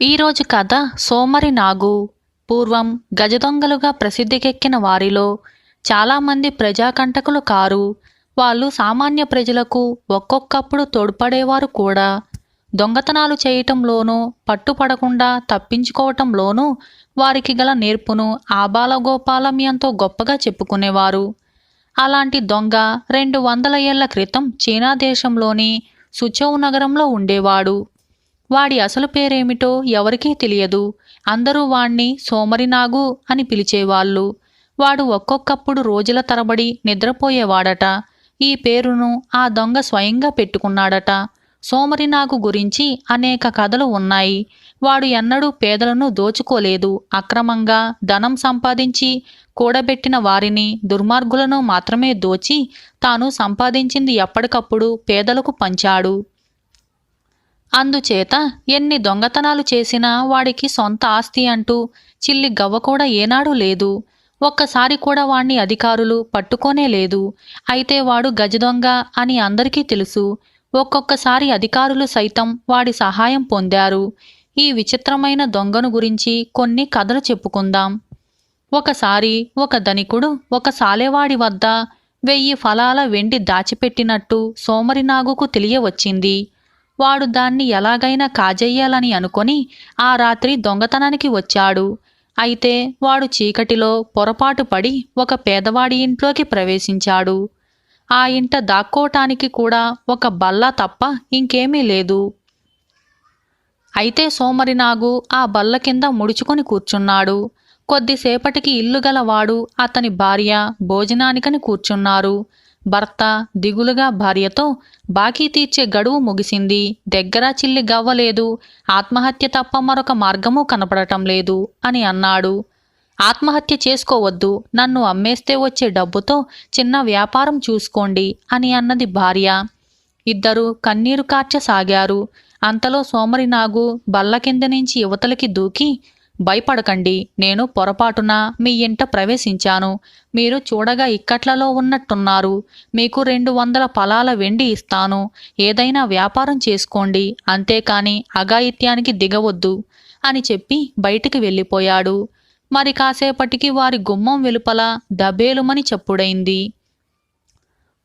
ఈరోజు కథ సోమరి నాగు. పూర్వం గజదొంగలుగా ప్రసిద్ధికెక్కిన వారిలో చాలామంది ప్రజాకంటకులు కారు. వాళ్ళు సామాన్య ప్రజలకు ఒక్కొక్కప్పుడు తోడ్పడేవారు కూడా. దొంగతనాలు చేయటంలోనూ పట్టుపడకుండా తప్పించుకోవటంలోనూ వారికి గల నేర్పును ఆబాలగోపాలం ఎంతో గొప్పగా చెప్పుకునేవారు. అలాంటి దొంగ 200 ఏళ్ల క్రితం చీనా దేశంలోని సుచౌ నగరంలో ఉండేవాడు. వాడి అసలు పేరేమిటో ఎవరికీ తెలియదు. అందరూ వాణ్ణి సోమరినాగు అని పిలిచేవాళ్ళు. వాడు ఒక్కొక్కప్పుడు రోజుల తరబడి నిద్రపోయేవాడట. ఈ పేరును ఆ దొంగ స్వయంగా పెట్టుకున్నాడట. సోమరినాగు గురించి అనేక కథలు ఉన్నాయి. వాడు ఎన్నడూ పేదలను దోచుకోలేదు. అక్రమంగా ధనం సంపాదించి కూడబెట్టిన వారిని, దుర్మార్గులను మాత్రమే దోచి తాను సంపాదించింది ఎప్పటికప్పుడు పేదలకు పంచాడు. అందుచేత ఎన్ని దొంగతనాలు చేసినా వాడికి సొంత ఆస్తి అంటూ చిల్లి గవ్వ కూడా ఏనాడూ లేదు. ఒక్కసారి కూడా వాణ్ణి అధికారులు పట్టుకోనే లేదు. అయితే వాడు గజదొంగ అని అందరికీ తెలుసు. ఒక్కొక్కసారి అధికారులు సైతం వాడి సహాయం పొందారు. ఈ విచిత్రమైన దొంగను గురించి కొన్ని కథలు చెప్పుకుందాం. ఒకసారి ఒక ధనికుడు ఒక సాలెవాడి వద్ద 1000 ఫలాల వెండి దాచిపెట్టినట్టు సోమరినాగుకు తెలియవచ్చింది. వాడు దాన్ని ఎలాగైనా కాజేయాలని అనుకొని ఆ రాత్రి దొంగతనానికి వచ్చాడు. అయితే వాడు చీకటిలో పొరపాటు పడి ఒక పేదవాడి ఇంట్లోకి ప్రవేశించాడు. ఆ ఇంట దాక్కోటానికి కూడా ఒక బల్ల తప్ప ఇంకేమీ లేదు. అయితే సోమరినాగు ఆ బల్ల కింద ముడుచుకొని కూర్చున్నాడు. కొద్దిసేపటికి ఇల్లు గలవాడు అతని భార్య భోజనానికని కూర్చున్నారు. భర్త దిగులుగా భార్యతో, బాకీ తీర్చే గడువు ముగిసింది, దగ్గర చిల్లి గవ్వలేదు, ఆత్మహత్య తప్ప మరొక మార్గమూ కనపడటం లేదు అని అన్నాడు. ఆత్మహత్య చేసుకోవద్దు, నన్ను అమ్మేస్తే వచ్చే డబ్బుతో చిన్న వ్యాపారం చూసుకోండి అని అన్నది భార్య. ఇద్దరూ కన్నీరు కార్చసాగారు. అంతలో సోమరినాగు బల్ల కింద నుంచి యువతలకి దూకి, భయపడకండి, నేను పొరపాటున మీ ఇంట ప్రవేశించాను. మీరు చూడగా ఇక్కట్లలో ఉన్నట్టున్నారు. మీకు 200 ఫలాల వెండి ఇస్తాను. ఏదైనా వ్యాపారం చేసుకోండి, అంతేకాని అఘాయిత్యానికి దిగవద్దు అని చెప్పి బయటికి వెళ్ళిపోయాడు. మరి కాసేపటికి వారి గుమ్మం వెలుపల దబేలుమని చప్పుడైంది.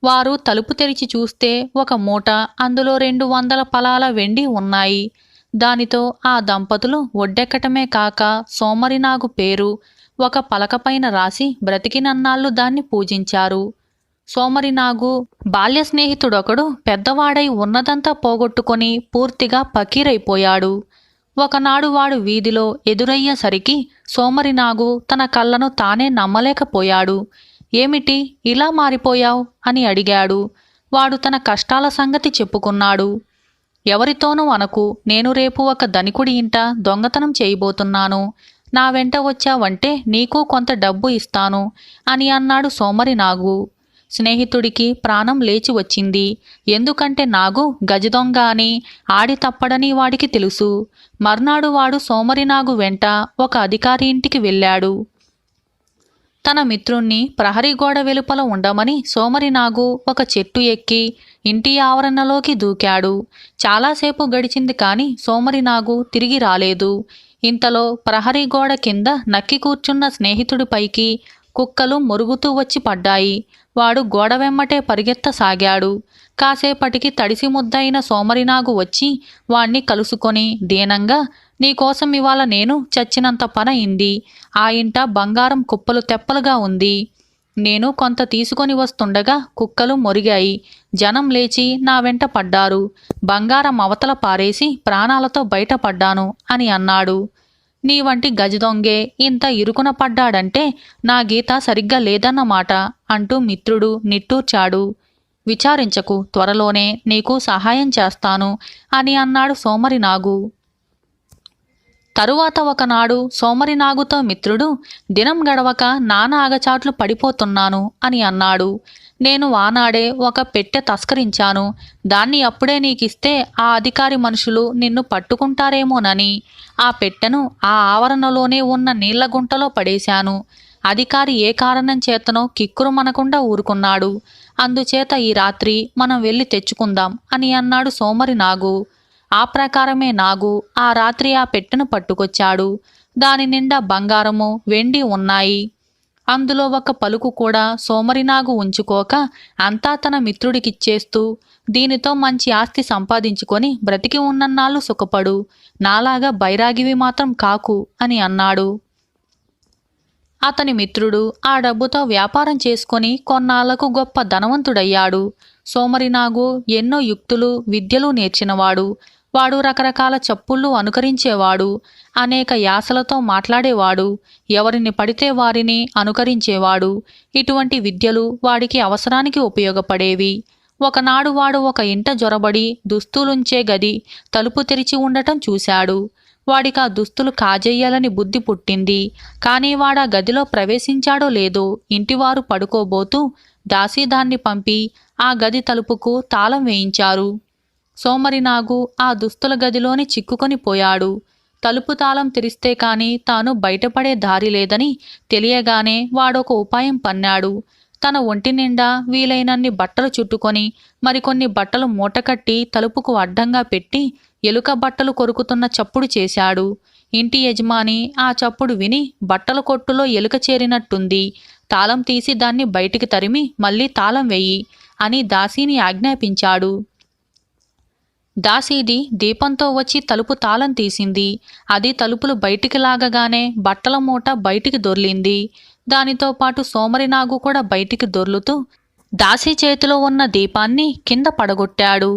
వారు తలుపు తెరిచి చూస్తే ఒక మూట, అందులో 200 ఫలాల వెండి ఉన్నాయి. దానితో ఆ దంపతులు ఒడ్డెక్కటమే కాక సోమరినాగు పేరు ఒక పలకపైన రాసి బ్రతికినన్నాళ్ళు దాన్ని పూజించారు. సోమరినాగు బాల్య స్నేహితుడొకడు పెద్దవాడై ఉన్నదంతా పోగొట్టుకొని పూర్తిగా పకీరైపోయాడు. ఒకనాడు వాడు వీధిలో ఎదురయ్యేసరికి సోమరినాగు తన కళ్ళను తానే నమ్మలేకపోయాడు. ఏమిటి, ఇలా మారిపోయావ్ అని అడిగాడు. వాడు తన కష్టాల సంగతి చెప్పుకున్నాడు. ఎవరితోనూ అనకు, నేను రేపు ఒక ధనికుడి ఇంట దొంగతనం చేయబోతున్నాను. నా వెంట వచ్చావంటే నీకు కొంత డబ్బు ఇస్తాను అని అన్నాడు సోమరినాగు. స్నేహితుడికి ప్రాణం లేచి వచ్చింది. ఎందుకంటే నాగు గజదొంగ అని ఆడి తప్పడని వాడికి తెలుసు. మర్నాడు వాడు సోమరినాగు వెంట ఒక అధికారి ఇంటికి వెళ్ళాడు. తన మిత్రుణ్ణి ప్రహరీ గోడ వెలుపల ఉండమని సోమరినాగు ఒక చెట్టు ఎక్కి ఇంటి ఆవరణలోకి దూకాడు. చాలాసేపు గడిచింది కాని సోమరినాగు తిరిగి రాలేదు. ఇంతలో ప్రహరీ గోడ కింద నక్కి కూర్చున్న స్నేహితుడిపైకి కుక్కలు మొరుగుతూ వచ్చి పడ్డాయి. వాడు గోడ వెమ్మటే పరిగెత్తసాగాడు. కాసేపటికి తడిసి ముద్దయిన సోమరినాగు వచ్చి వాణ్ణి కలుసుకొని దీనంగా, నీకోసం ఇవాళ నేను చచ్చినంత పనయింది. ఆ ఇంట బంగారం కుప్పలు తెప్పలుగా ఉంది. నేను కొంత తీసుకొని వస్తుండగా కుక్కలు మొరిగాయి. జనం లేచి నా వెంట పడ్డారు. బంగారం అవతల పారేసి ప్రాణాలతో బయటపడ్డాను అని అన్నాడు. నీ వంటి గజదొంగే ఇంత ఇరుకున పడ్డాడంటే నా గీత సరిగ్గా లేదన్నమాట అంటూ మిత్రుడు నిట్టూర్చాడు. విచారించకు, త్వరలోనే నీకు సహాయం చేస్తాను అని అన్నాడు సోమరినాగు. తరువాత ఒకనాడు సోమరినాగుతో మిత్రుడు, దినం గడవక నానా అగచాట్లు పడిపోతున్నాను అని అన్నాడు. నేను ఆనాడే ఒక పెట్టె తస్కరించాను. దాన్ని అప్పుడే నీకిస్తే ఆ అధికారి మనుషులు నిన్ను పట్టుకుంటారేమోనని ఆ పెట్టెను ఆ ఆవరణలోనే ఉన్న నీళ్ల గుంటలో పడేశాను. అధికారి ఏ కారణం చేతనో కిక్కురుమనకుండా ఊరుకున్నాడు. అందుచేత ఈ రాత్రి మనం వెళ్ళి తెచ్చుకుందాం అని అన్నాడు సోమరినాగు. ఆ ప్రకారమే నాగు ఆ రాత్రి ఆ పెట్టెను పట్టుకొచ్చాడు. దాని నిండా బంగారము వెండి ఉన్నాయి. అందులో ఒక పలుకు కూడా సోమరినాగు ఉంచుకోక అంతా తన మిత్రుడికిచ్చేస్తూ, దీనితో మంచి ఆస్తి సంపాదించుకొని బ్రతికి ఉన్నన్నాళ్ళు సుఖపడు, నాలాగా బైరాగివి మాత్రం కాకు అని అన్నాడు. అతని మిత్రుడు ఆ డబ్బుతో వ్యాపారం చేసుకొని కొన్నాళ్లకు గొప్ప ధనవంతుడయ్యాడు. సోమరినాగు ఎన్నో యుక్తులు విద్యలు నేర్చినవాడు. వాడు రకరకాల చప్పుళ్ళు అనుకరించేవాడు. అనేక యాసలతో మాట్లాడేవాడు. ఎవరిని పడితే వారిని అనుకరించేవాడు. ఇటువంటి విద్యలు వాడికి అవసరానికి ఉపయోగపడేవి. ఒకనాడు వాడు ఒక ఇంట జొరబడి దుస్తులుంచే గది తలుపు తెరిచి ఉండటం చూశాడు. వాడికా దుస్తులు కాజేయాలని బుద్ధి పుట్టింది. కానీ వాడా గదిలో ప్రవేశించాడో లేదో ఇంటివారు పడుకోబోతూ దాసీదాన్ని పంపి ఆ గది తలుపుకు తాళం వేయించారు. సోమరినాగు ఆ దుస్తుల గదిలోని చిక్కుకొని పోయాడు. తలుపు తాళం తెరిస్తే కాని తాను బయటపడే దారి లేదని తెలియగానే వాడొక ఉపాయం పన్నాడు. తన ఒంటి నిండా వీలైనన్ని బట్టలు చుట్టుకొని మరికొన్ని బట్టలు మూటకట్టి తలుపుకు అడ్డంగా పెట్టి ఎలుక బట్టలు కొరుకుతున్న చప్పుడు చేశాడు. ఇంటి యజమాని ఆ చప్పుడు విని బట్టల కొట్టులో ఎలుక చేరినట్టుంది, తాళం తీసి దాన్ని బయటికి తరిమి మళ్ళీ తాళం వెయ్యి అని దాసీని ఆజ్ఞాపించాడు. దాసీది దీపంతో వచ్చి తలుపు తాళం తీసింది. అది తలుపులు బయటికి లాగగానే బట్టల మూట బయటికి దొర్లింది. దానితో పాటు సోమరినాగు కూడా బయటికి దొర్లుతూ దాసీ చేతిలో ఉన్న దీపాన్ని కింద పడగొట్టాడు.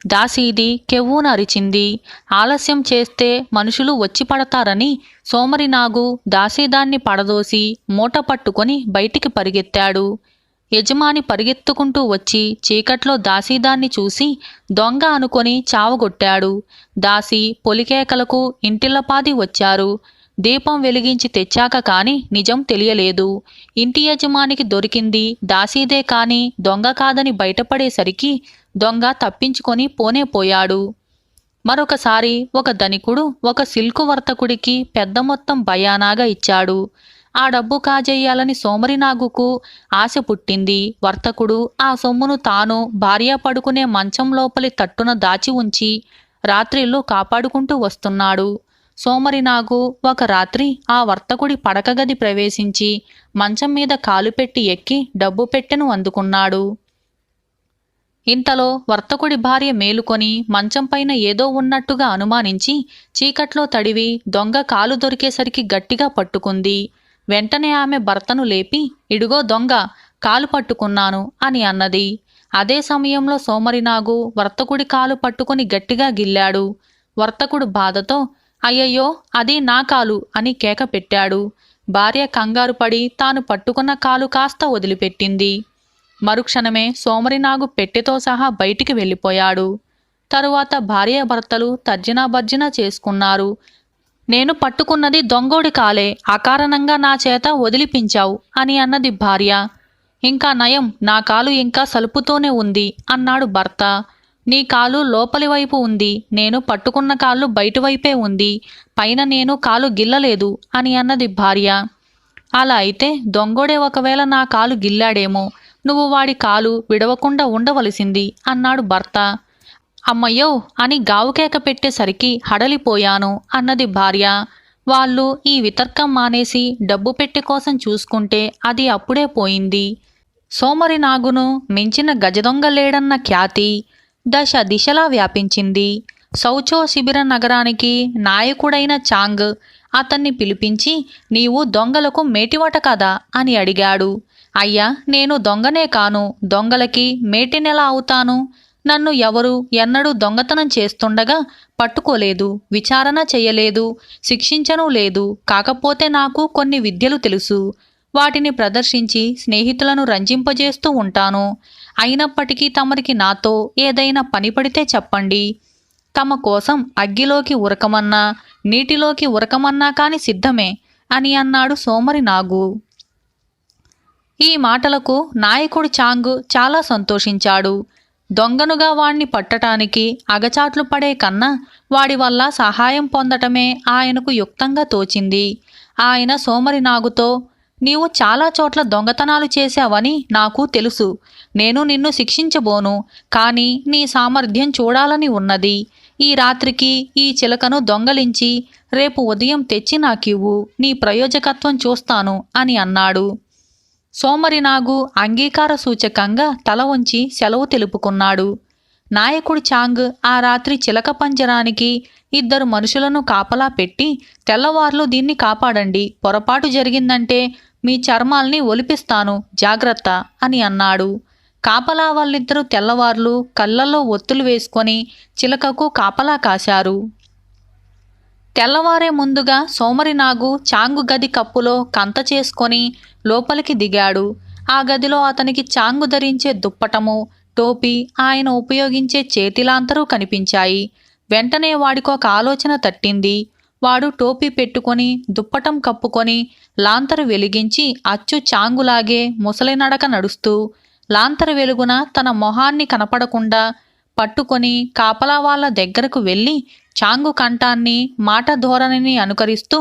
దాసీది కెవ్వున అరిచింది. ఆలస్యం చేస్తే మనుషులు వచ్చి పడతారని సోమరినాగు దాసీదాన్ని పడదోసి మూట పట్టుకొని బయటికి పరిగెత్తాడు. యజమాని పరిగెత్తుకుంటూ వచ్చి చీకట్లో దాసీదాన్ని చూసి దొంగ అనుకొని చావగొట్టాడు. దాసి పొలికేకలకు ఇంటిల్లపాది వచ్చారు. దీపం వెలిగించి తెచ్చాక కాని నిజం తెలియలేదు. ఇంటి యజమానికి దొరికింది దాసీదే కాని దొంగ కాదని బయటపడేసరికి దొంగ తప్పించుకొని పోయాడు. మరొకసారి ఒక ధనికుడు ఒక సిల్కు వర్తకుడికి పెద్ద మొత్తం బయానాగా ఇచ్చాడు. ఆ డబ్బు కాజేయాలని సోమరినాగుకు ఆశ పుట్టింది. వర్తకుడు ఆ సొమ్మును తాను భార్య పడుకునే మంచం లోపలి తట్టున దాచి ఉంచి రాత్రిళ్ళు కాపాడుకుంటూ వస్తున్నాడు. సోమరినాగు ఒక రాత్రి ఆ వర్తకుడి పడకగది ప్రవేశించి మంచం మీద కాలు పెట్టి ఎక్కి డబ్బు పెట్టెను అందుకున్నాడు. ఇంతలో వర్తకుడి భార్య మేలుకొని మంచంపైన ఏదో ఉన్నట్టుగా అనుమానించి చీకట్లో తడివి దొంగ కాలు దొరికేసరికి గట్టిగా పట్టుకుంది. వెంటనే ఆమె భర్తను లేపి, ఇడుగో దొంగ, కాలు పట్టుకున్నాను అని అన్నది. అదే సమయంలో సోమరినాగు వర్తకుడి కాలు పట్టుకుని గట్టిగా గిల్లాడు. వర్తకుడు బాధతో, అయ్యయ్యో అది నా కాలు అని కేక పెట్టాడు. భార్య కంగారు పడి తాను పట్టుకున్న కాలు కాస్త వదిలిపెట్టింది. మరుక్షణమే సోమరినాగు పెట్టెతో సహా బయటికి వెళ్ళిపోయాడు. తరువాత భార్యాభర్తలు తర్జనాభర్జన చేసుకున్నారు. నేను పట్టుకున్నది దొంగోడి కాలే, అకారణంగా నా చేత వదిలిపించావు అని అన్నది భార్య. ఇంకా నయం, నా కాలు ఇంకా సలుపుతోనే ఉంది అన్నాడు భర్త. నీ కాలు లోపలి వైపు ఉంది, నేను పట్టుకున్న కాళ్ళు బయటివైపే ఉంది, పైన నేను కాలు గిల్లలేదు అని అన్నది భార్య. అలా అయితే దొంగోడే ఒకవేళ నా కాలు గిల్లాడేమో, నువ్వు వాడి కాలు విడవకుండా ఉండవలసింది అన్నాడు భర్త. అమ్మయ్యో అని గావుకేక పెట్టేసరికి హడలిపోయాను అన్నది భార్య. వాళ్ళు ఈ వితర్కం మానేసి డబ్బు పెట్టె కోసం చూసుకుంటే అది అప్పుడే పోయింది. సోమరినాగును మించిన గజదొంగ లేడన్న ఖ్యాతి దశ దిశలా వ్యాపించింది. సౌచో శిబిర నగరానికి నాయకుడైన చాంగ్ అతన్ని పిలిపించి, నీవు దొంగలకు మేటివట కదా అని అడిగాడు. అయ్యా, నేను దొంగనే కాను, దొంగలకి మేటినెలా అవుతాను? నన్ను ఎవరు ఎన్నడూ దొంగతనం చేస్తుండగా పట్టుకోలేదు, విచారణ చెయ్యలేదు, శిక్షించనూ లేదు. కాకపోతే నాకు కొన్ని విద్యలు తెలుసు. వాటిని ప్రదర్శించి స్నేహితులను రంజింపజేస్తూ ఉంటాను. అయినప్పటికీ తమరికి నాతో ఏదైనా పని పడితే చెప్పండి. తమ కోసం అగ్గిలోకి ఉరకమన్నా నీటిలోకి ఉరకమన్నా కాని సిద్ధమే అని అన్నాడు సోమరినాగు. ఈ మాటలకు నాయకుడు చాంగ్ చాలా సంతోషించాడు. దొంగనుగా వాణ్ణి పట్టటానికి అగచాట్లు పడే కన్నా వాడి వల్ల సహాయం పొందటమే ఆయనకు యుక్తంగా తోచింది. ఆయన సోమరినాగుతో, నీవు చాలా చోట్ల దొంగతనాలు చేశావని నాకు తెలుసు. నేను నిన్ను శిక్షించబోను, కానీ నీ సామర్థ్యం చూడాలని ఉన్నది. ఈ రాత్రికి ఈ చిలకను దొంగలించి రేపు ఉదయం తెచ్చి నాకివ్వు, నీ ప్రయోజకత్వం చూస్తాను అని అన్నాడు. సోమరినాగు అంగీకార సూచకంగా తల వంచి సెలవు తెలుపుకున్నాడు. నాయకుడు చాంగ్ ఆ రాత్రి చిలక పంజరానికి 2 మనుషులను కాపలా పెట్టి, తెల్లవార్లు దీన్ని కాపాడండి, పొరపాటు జరిగిందంటే మీ చర్మాల్ని ఒలిపిస్తాను, జాగ్రత్త అని అన్నాడు. కాపలా వాళ్ళిద్దరూ తెల్లవార్లు కళ్ళల్లో ఒత్తులు వేసుకొని చిలకకు కాపలా కాశారు. తెల్లవారే ముందుగా సోమరినాగు చాంగు గది కప్పులో కంత చేసుకొని లోపలికి దిగాడు. ఆ గదిలో అతనికి చాంగు ధరించే దుప్పటము, టోపీ, ఆయన ఉపయోగించే చేతిలాంతరూ కనిపించాయి. వెంటనే వాడికొక ఆలోచన తట్టింది. వాడు టోపీ పెట్టుకొని దుప్పటం కప్పుకొని లాంతరు వెలిగించి అచ్చు చాంగులాగే ముసలినడక నడుస్తూ లాంతరు వెలుగున తన మొహాన్ని కనపడకుండా పట్టుకొని కాపలా వాళ్ళ దగ్గరకు వెళ్ళి చాంగు కంఠాన్ని, మాట ధోరణిని అనుకరిస్తూ,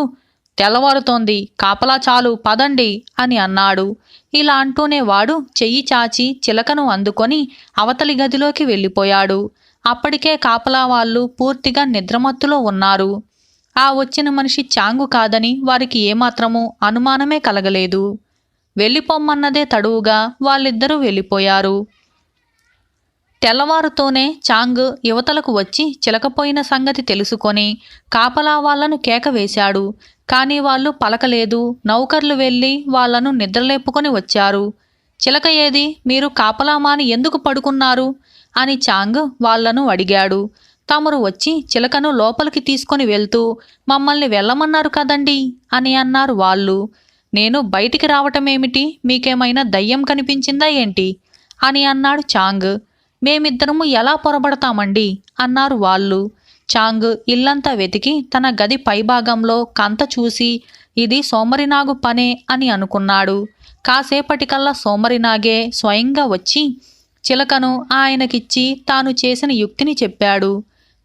తెల్లవారుతోంది, కాపలా చాలు, పదండి అని అన్నాడు. ఇలా అంటూనే వాడు చెయ్యి చాచి చిలకను అందుకొని అవతలి గదిలోకి వెళ్ళిపోయాడు. అప్పటికే కాపలా వాళ్ళు పూర్తిగా నిద్రమత్తులో ఉన్నారు. ఆ వచ్చిన మనిషి చాంగు కాదని వారికి ఏమాత్రమూ అనుమానమే కలగలేదు. వెళ్ళిపోమ్మన్నదే తడువుగా వాళ్ళిద్దరూ వెళ్ళిపోయారు. తెల్లవారుతోనే చాంగ్ యువతలకు వచ్చి చిలకపోయిన సంగతి తెలుసుకొని కాపలా వాళ్లను కేక వేశాడు. కానీ వాళ్ళు పలకలేదు. నౌకర్లు వెళ్ళి వాళ్లను నిద్రలేపుకొని వచ్చారు. చిలక ఏది, మీరు కాపలా మాని ఎందుకు పడుకున్నారు అని చాంగ్ వాళ్లను అడిగాడు. తమరు వచ్చి చిలకను లోపలికి తీసుకొని వెళ్తూ మమ్మల్ని వెళ్ళమన్నారు కదండి అని అన్నారు వాళ్ళు. నేను బయటికి రావటమేమిటి, మీకేమైనా దయ్యం కనిపించిందా ఏంటి అని అన్నాడు చాంగ్. మేమిద్దరము ఎలా పొరబడతామండి అన్నారు వాళ్ళు. చాంగ్ ఇల్లంతా వెతికి తన గది పైభాగంలో కంత చూసి ఇది సోమరినాగు పనే అని అనుకున్నాడు. కాసేపటికల్లా సోమరినాగే స్వయంగా వచ్చి చిలకను ఆయనకిచ్చి తాను చేసిన యుక్తిని చెప్పాడు.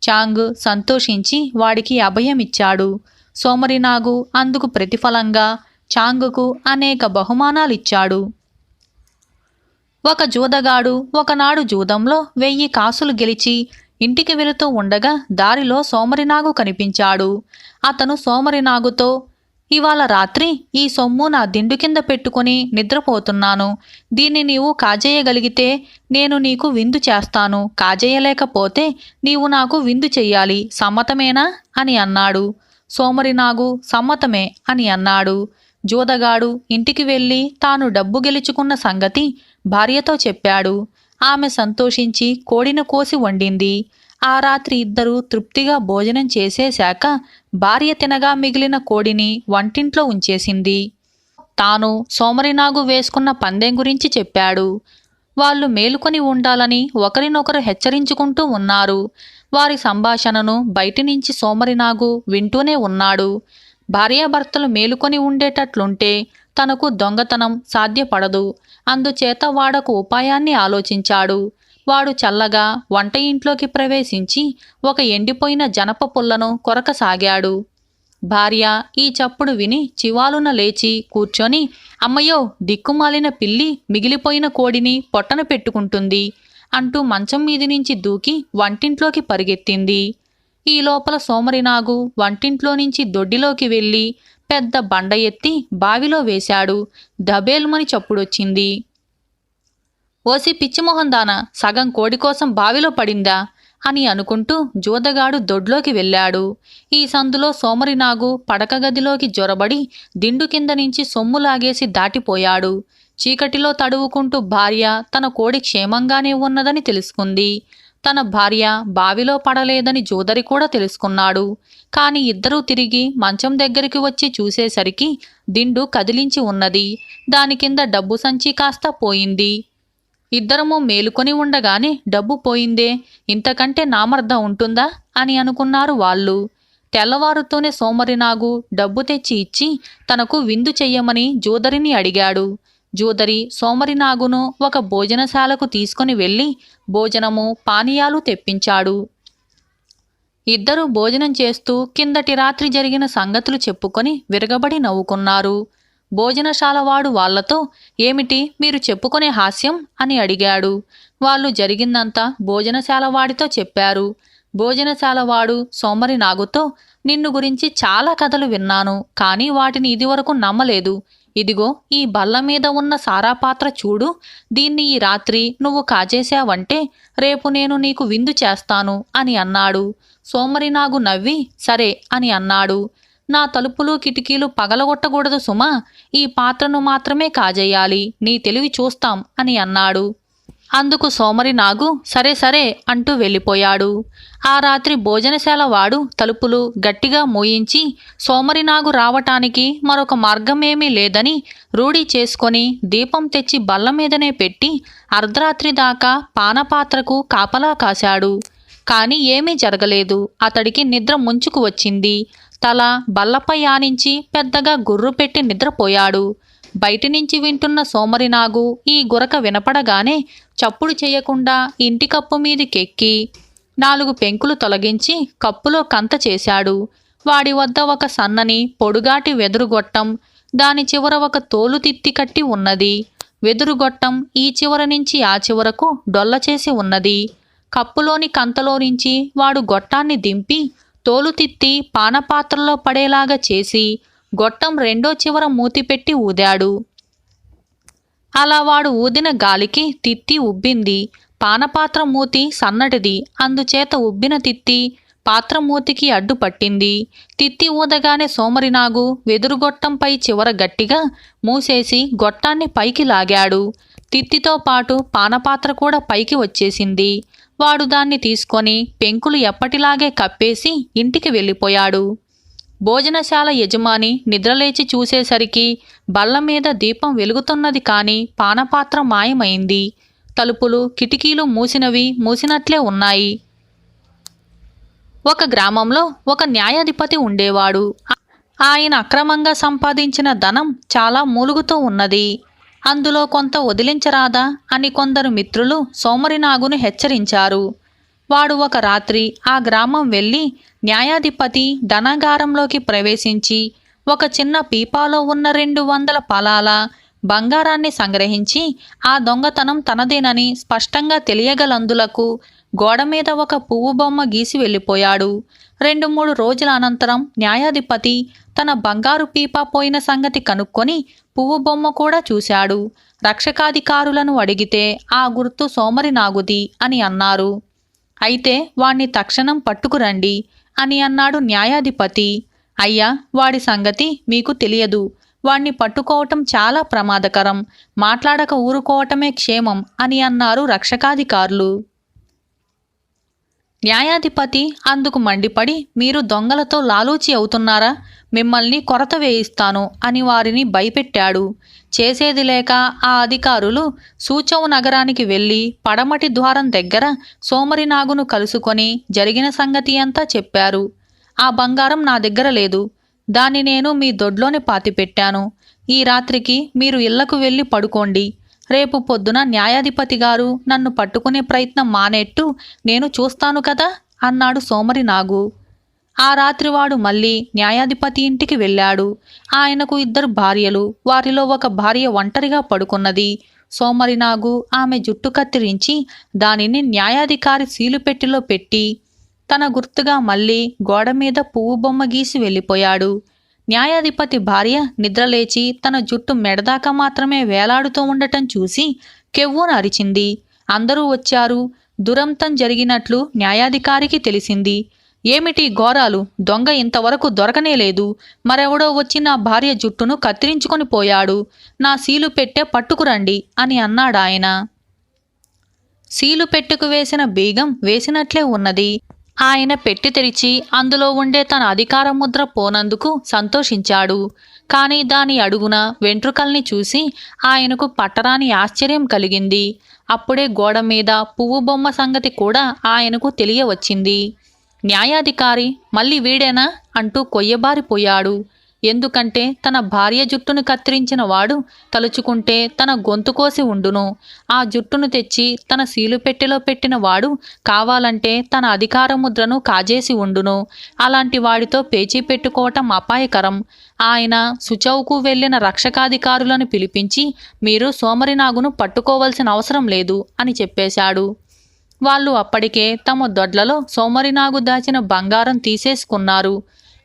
చాంగ్ సంతోషించి వాడికి అభయమిచ్చాడు. సోమరినాగు అందుకు ప్రతిఫలంగా చాంగుకు అనేక బహుమానాలిచ్చాడు. ఒక జూదగాడు ఒకనాడు జూదంలో 1000 కాసులు గెలిచి ఇంటికి వెళుతూ ఉండగా దారిలో సోమరినాగు కనిపించాడు. అతను సోమరినాగుతో, ఇవాళ రాత్రి ఈ సొమ్ము నా దిండు కింద పెట్టుకుని నిద్రపోతున్నాను. దీన్ని నీవు కాజేయగలిగితే నేను నీకు విందు చేస్తాను, కాజేయలేకపోతే నీవు నాకు విందు చెయ్యాలి, సమ్మతమేనా అని అన్నాడు. సోమరినాగు సమ్మతమే అని అన్నాడు. జూదగాడు ఇంటికి వెళ్ళి తాను డబ్బు గెలుచుకున్న సంగతి భార్యతో చెప్పాడు. ఆమె సంతోషించి కోడిని కోసి వండింది. ఆ రాత్రి ఇద్దరూ తృప్తిగా భోజనం చేసేశాక భార్య తినగా మిగిలిన కోడిని వంటింట్లో ఉంచేసింది. తాను సోమరినాగు వేసుకున్న పందెం గురించి చెప్పాడు. వాళ్ళు మేలుకొని ఉండాలని ఒకరినొకరు హెచ్చరించుకుంటూ ఉన్నారు. వారి సంభాషణను బయటి నుంచి సోమరినాగు వింటూనే ఉన్నాడు. భార్యాభర్తలు మేలుకొని ఉండేటట్లుంటే తనకు దొంగతనం సాధ్యపడదు. అందుచేత వాడొక ఉపాయాన్ని ఆలోచించాడు. వాడు చల్లగా వంట ఇంట్లోకి ప్రవేశించి ఒక ఎండిపోయిన జనప పుల్లను కొరకసాగాడు. భార్య ఈ చప్పుడు విని చివాలున లేచి కూర్చొని, అమ్మయ్యో, దిక్కుమాలిన పిల్లి మిగిలిపోయిన కోడిని పొట్టన పెట్టుకుంటుంది అంటూ మంచం మీది నుంచి దూకి వంటింట్లోకి పరిగెత్తింది. ఈ లోపల సోమరినాగు వంటింట్లో నుంచి దొడ్డిలోకి వెళ్ళి పెద్ద బండ ఎత్తి బావిలో వేశాడు. దబేల్మని చప్పుడొచ్చింది. ఓసి పిచ్చిమొహందానా, సగం కోడి కోసం బావిలో పడిందా అని అనుకుంటూ జూదగాడు దొడ్లోకి వెళ్ళాడు. ఈ సందులో సోమరినాగు పడక గదిలోకి జొరబడి దిండు కింద నుంచి సొమ్ము లాగేసి దాటిపోయాడు. చీకటిలో తడువుకుంటూ భార్య తన కోడి క్షేమంగానే ఉన్నదని తెలుసుకుంది. తన భార్య బావిలో పడలేదని జూదరి కూడా తెలుసుకున్నాడు. కాని ఇద్దరూ తిరిగి మంచం దగ్గరికి వచ్చి చూసేసరికి దిండు కదిలించి ఉన్నది. దాని కింద డబ్బు సంచి కాస్త పోయింది. ఇద్దరము మేలుకొని ఉండగానే డబ్బు పోయిందే, ఇంతకంటే నామర్దం ఉంటుందా అని అనుకున్నారు వాళ్ళు. తెల్లవారుతూనే సోమరినాగు డబ్బు తెచ్చి ఇచ్చి తనకు విందు చెయ్యమని జూదరిని అడిగాడు. జూదరి సోమరినాగును ఒక భోజనశాలకు తీసుకుని వెళ్ళి భోజనము పానీయాలు తెప్పించాడు. ఇద్దరూ భోజనం చేస్తూ కిందటి రాత్రి జరిగిన సంగతులు చెప్పుకొని విరగబడి నవ్వుకున్నారు. భోజనశాలవాడు వాళ్లతో, ఏమిటి మీరు చెప్పుకునే హాస్యం అని అడిగాడు. వాళ్ళు జరిగిందంతా భోజనశాలవాడితో చెప్పారు. భోజనశాలవాడు సోమరి నాగుతో, నిన్ను గురించి చాలా కథలు విన్నాను, కానీ వాటిని ఇదివరకు నమ్మలేదు. ఇదిగో ఈ బల్ల మీద ఉన్న సారాపాత్ర చూడు. దీన్ని ఈ రాత్రి నువ్వు కాజేశావంటే రేపు నేను నీకు విందు చేస్తాను అని అన్నాడు. సోమరి నాగు నవ్వి సరే అని అన్నాడు. నా తలుపులు కిటికీలు పగలగొట్టకూడదు సుమా, ఈ పాత్రను మాత్రమే కాజేయాలి, నీ తెలివి చూస్తాం అని అన్నాడు. అందుకు సోమరి నాగు సరే సరే అంటూ వెళ్ళిపోయాడు. ఆ రాత్రి భోజనశాల వాడు తలుపులు గట్టిగా మూయించి సోమరి నాగు రావటానికి మరొక మార్గమేమీ లేదని రూఢి చేసుకొని దీపం తెచ్చి బల్ల మీదనే పెట్టి అర్ధరాత్రి దాకా పానపాత్రకు కాపలా కాశాడు. కాని ఏమీ జరగలేదు. అతడికి నిద్ర ముంచుకు వచ్చింది. తల బల్లపై ఆనించి పెద్దగా గుర్రు పెట్టి నిద్రపోయాడు. బయటి నుంచి వింటున్న సోమరి నాగు ఈ గురక వినపడగానే చప్పుడు చేయకుండా ఇంటి కప్పు మీదికెక్కి 4 పెంకులు తొలగించి కప్పులో కంత చేశాడు. వాడి వద్ద ఒక సన్నని పొడుగాటి వెదురుగొట్టం, దాని చివర ఒక తోలు తిత్తి కట్టి ఉన్నది. వెదురుగొట్టం ఈ చివర నుంచి ఆ చివరకు డొల్ల చేసి ఉన్నది. కప్పులోని కంతలో నుంచి వాడు గొట్టాన్ని దింపి తోలు తిత్తి పానపాత్రలో పడేలాగా చేసి గొట్టం రెండో చివర మూతి పెట్టి ఊదాడు. అలా వాడు ఊదిన గాలికి తిత్తి ఉబ్బింది. పానపాత్ర మూతి సన్నటిది, అందుచేత ఉబ్బిన తిత్తి పాత్ర మూతికి అడ్డుపట్టింది. తిత్తి ఊదగానే సోమరి నాగు వెదురుగొట్టంపై చివర గట్టిగా మూసేసి గొట్టాన్ని పైకి లాగాడు. తిత్తితో పాటు పానపాత్ర కూడా పైకి వచ్చేసింది. వాడు దాన్ని తీసుకొని పెంకులు ఎప్పటిలాగే కప్పేసి ఇంటికి వెళ్ళిపోయాడు. భోజనశాల యజమాని నిద్రలేచి చూసేసరికి బల్ల మీద దీపం వెలుగుతున్నది, కాని పానపాత్ర మాయమైంది. తలుపులు కిటికీలు మూసినట్లే ఉన్నాయి. ఒక గ్రామంలో ఒక న్యాయాధిపతి ఉండేవాడు. ఆయన అక్రమంగా సంపాదించిన ధనం చాలా మూలుగుతూ ఉన్నది. అందులో కొంత వదిలించరాదా అని కొందరు మిత్రులు సోమరి నాగును హెచ్చరించారు. వాడు ఒక రాత్రి ఆ గ్రామం వెళ్ళి న్యాయాధిపతి ధనాగారంలోకి ప్రవేశించి ఒక చిన్న పీపాలో ఉన్న 200 పలాల బంగారాన్ని సంగ్రహించి ఆ దొంగతనం తనదేనని స్పష్టంగా తెలియగలందులకు గోడ మీద ఒక పువ్వు బొమ్మ గీసి వెళ్ళిపోయాడు. 2-3 రోజుల అనంతరం న్యాయాధిపతి తన బంగారు పీపా పోయిన సంగతి కనుక్కొని పువ్వు బొమ్మ కూడా చూశాడు. రక్షకాధికారులను అడిగితే ఆ గుర్తు సోమరి నాగుది అని అన్నారు. అయితే వాణ్ణి తక్షణం పట్టుకురండి అని అన్నాడు న్యాయాధిపతి. అయ్యా, వాడి సంగతి మీకు తెలియదు. వాణ్ణి పట్టుకోవటం చాలా ప్రమాదకరం. మాట్లాడక ఊరుకోవటమే క్షేమం అని అన్నారు రక్షకాధికారులు. న్యాయాధిపతి అందుకు మండిపడి, మీరు దొంగలతో లాలూచి అవుతున్నారా? మిమ్మల్ని కొరత వేయిస్తాను అని వారిని భయపెట్టాడు. చేసేది లేక ఆ అధికారులు సూచవు నగరానికి వెళ్ళి పడమటి ద్వారం దగ్గర సోమరి నాగును కలుసుకొని జరిగిన సంగతి అంతా చెప్పారు. ఆ బంగారం నా దగ్గర లేదు. దాన్ని నేను మీ దొడ్లోనే పాతిపెట్టాను. ఈ రాత్రికి మీరు ఇళ్లకు వెళ్ళి పడుకోండి. రేపు పొద్దున న్యాయాధిపతి గారు నన్ను పట్టుకునే ప్రయత్నం మానేట్టు నేను చూస్తాను కదా అన్నాడు సోమరి నాగు. ఆ రాత్రి వాడు మళ్ళీ న్యాయాధిపతి ఇంటికి వెళ్ళాడు. ఆయనకు 2 భార్యలు. వారిలో ఒక భార్య ఒంటరిగా పడుకున్నది. సోమరి నాగు ఆమె జుట్టు కత్తిరించి దానిని న్యాయాధికారి సీలుపెట్టిలో పెట్టి తన గుర్తుగా మళ్ళీ గోడ మీద పువ్వు బొమ్మ గీసి వెళ్ళిపోయాడు. న్యాయాధిపతి భార్య నిద్రలేచి తన జుట్టు మెడదాకా మాత్రమే వేలాడుతూ ఉండటం చూసి కెవ్వున అరిచింది. అందరూ వచ్చారు. దురంతం జరిగినట్లు న్యాయాధికారికి తెలిసింది. ఏమిటి ఘోరాలు? దొంగ ఇంతవరకు దొరకనేలేదు. మరెవడో వచ్చి నా భార్య జుట్టును కత్తిరించుకొని పోయాడు. నా సీలు పెట్టె పట్టుకురండి అని అన్నాడాయన. సీలు పెట్టెకు వేసిన బీగం వేసినట్లే ఉన్నది. ఆయన పెట్టి తెరిచి అందులో ఉండే తన అధికార ముద్ర పోనందుకు సంతోషించాడు. కానీ దాని అడుగున వెంట్రుకల్ని చూసి ఆయనకు పట్టరాని ఆశ్చర్యం కలిగింది. అప్పుడే గోడ మీద పువ్వు బొమ్మ సంగతి కూడా ఆయనకు తెలియవచ్చింది. న్యాయాధికారి మళ్ళీ వీడేనా అంటూ కొయ్యబారిపోయాడు. ఎందుకంటే తన భార్య జుట్టును కత్తిరించిన వాడు తలుచుకుంటే తన గొంతు కోసి ఉండును. ఆ జుట్టును తెచ్చి తన సీలు పెట్టెలో పెట్టిన వాడు కావాలంటే తన అధికార ముద్రను కాజేసి ఉండును. అలాంటి వాడితో పేచీ పెట్టుకోవటం అపాయకరం. ఆయన సుచౌకు వెళ్లిన రక్షకాధికారులను పిలిపించి మీరు సోమరి నాగును పట్టుకోవలసిన అవసరం లేదు అని చెప్పేశాడు. వాళ్ళు అప్పటికే తమ దొడ్లలో సోమరినాగు దాచిన బంగారం తీసేసుకున్నారు.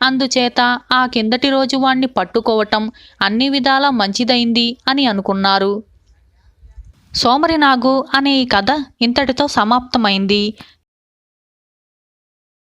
అందుచేత ఆ కిందటి రోజు వాణ్ణి పట్టుకోవటం అన్ని విధాలా మంచిదైంది అని అనుకున్నారు. సోమరినాగు అనే ఈ కథ ఇంతటితో సమాప్తమైంది.